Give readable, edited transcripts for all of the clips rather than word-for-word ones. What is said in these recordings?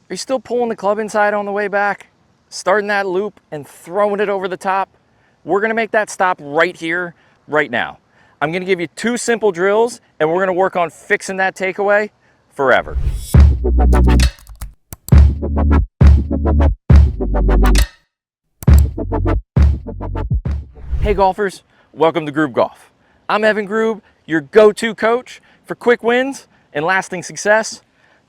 Are you still pulling the club inside on the way back? Starting that loop and throwing it over the top? We're gonna make that stop right here, right now. I'm gonna give you 2 simple drills and we're gonna work on fixing that takeaway forever. Hey golfers, welcome to Grube Golf. I'm Evan Grube, your go-to coach for quick wins and lasting success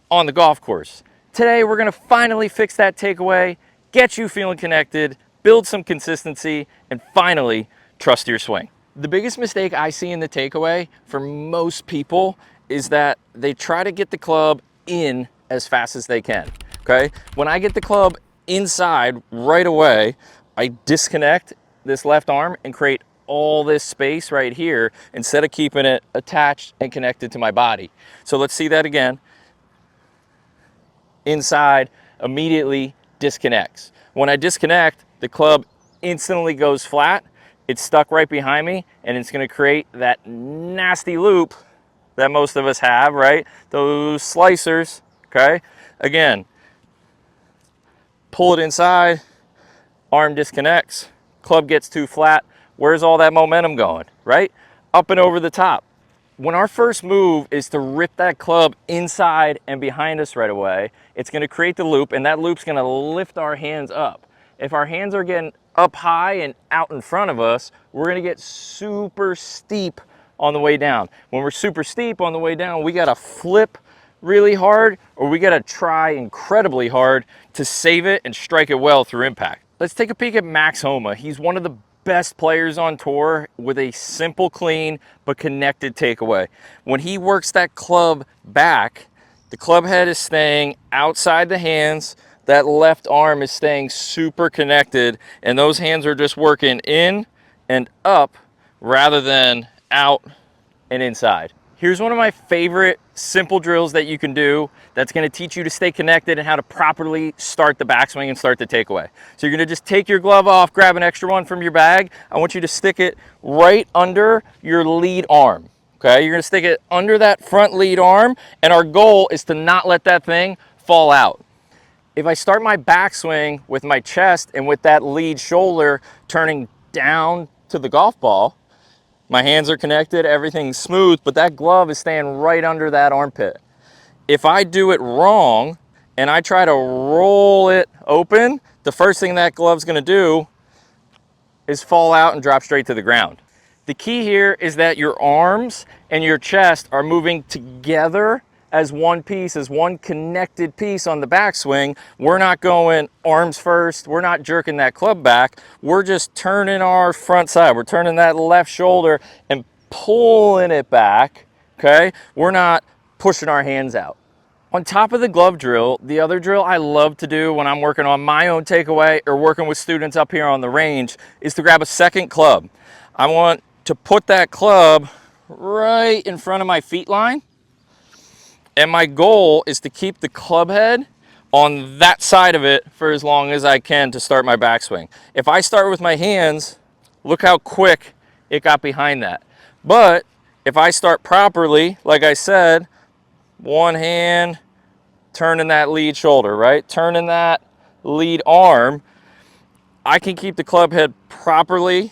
on the golf course. Today we're gonna finally fix that takeaway, get you feeling connected, build some consistency, and finally trust your swing. The biggest mistake I see in the takeaway for most people is that they try to get the club in as fast as they can, okay? When I get the club inside right away, I disconnect this left arm and create all this space right here instead of keeping it attached and connected to my body. So let's see that again. Inside, immediately disconnects. When I disconnect, the club instantly goes flat. It's stuck right behind me and it's gonna create that nasty loop that most of us have, right? Those slicers, okay? Again, pull it inside, arm disconnects, club gets too flat. Where's all that momentum going, right? Up and over the top. When our first move is to rip that club inside and behind us right away, it's gonna create the loop and that loop's gonna lift our hands up. If our hands are getting up high and out in front of us, we're gonna get super steep on the way down. When we're super steep on the way down, we gotta flip really hard or we gotta try incredibly hard to save it and strike it well through impact. Let's take a peek at Max Homa. He's one of the best players on tour with a simple, clean, but connected takeaway. When he works that club back, the club head is staying outside the hands, that left arm is staying super connected, and those hands are just working in and up rather than out and inside. Here's one of my favorite simple drills that you can do that's gonna teach you to stay connected and how to properly start the backswing and start the takeaway. So you're gonna just take your glove off, grab an extra one from your bag. I want you to stick it right under your lead arm, okay? You're gonna stick it under that front lead arm, and our goal is to not let that thing fall out. If I start my backswing with my chest and with that lead shoulder turning down to the golf ball, my hands are connected, everything's smooth, but that glove is staying right under that armpit. If I do it wrong and I try to roll it open, the first thing that glove's gonna do is fall out and drop straight to the ground. The key here is that your arms and your chest are moving together as one piece, as one connected piece on the backswing. We're not going arms first. We're not jerking that club back. We're just turning our front side. We're turning that left shoulder and pulling it back, okay? We're not pushing our hands out. On top of the glove drill, the other drill I love to do when I'm working on my own takeaway or working with students up here on the range is to grab a second club. I want to put that club right in front of my feet line. And my goal is to keep the club head on that side of it for as long as I can to start my backswing. If I start with my hands, look how quick it got behind that. But if I start properly, like I said, one hand, turning that lead shoulder, right? Turning that lead arm, I can keep the club head properly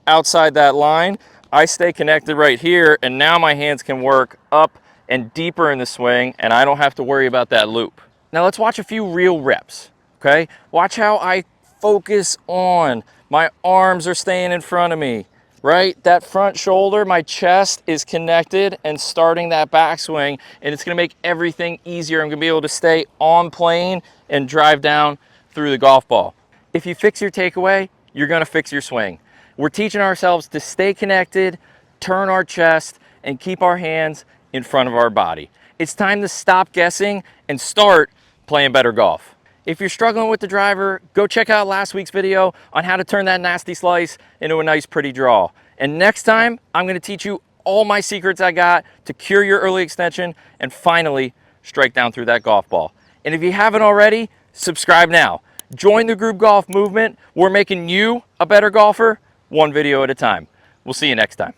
outside that line. I stay connected right here, and now my hands can work up and deeper in the swing, and I don't have to worry about that loop. Now let's watch a few real reps, okay? Watch how I focus on, my arms are staying in front of me, right? That front shoulder, my chest is connected and starting that backswing, and it's gonna make everything easier. I'm gonna be able to stay on plane and drive down through the golf ball. If you fix your takeaway, you're gonna fix your swing. We're teaching ourselves to stay connected, turn our chest, and keep our hands in front of our body. It's time to stop guessing and start playing better golf. If you're struggling with the driver, go check out last week's video on how to turn that nasty slice into a nice pretty draw. And next time, I'm gonna teach you all my secrets I got to cure your early extension and finally strike down through that golf ball. And if you haven't already, subscribe now. Join the Grube Golf movement. We're making you a better golfer, one video at a time. We'll see you next time.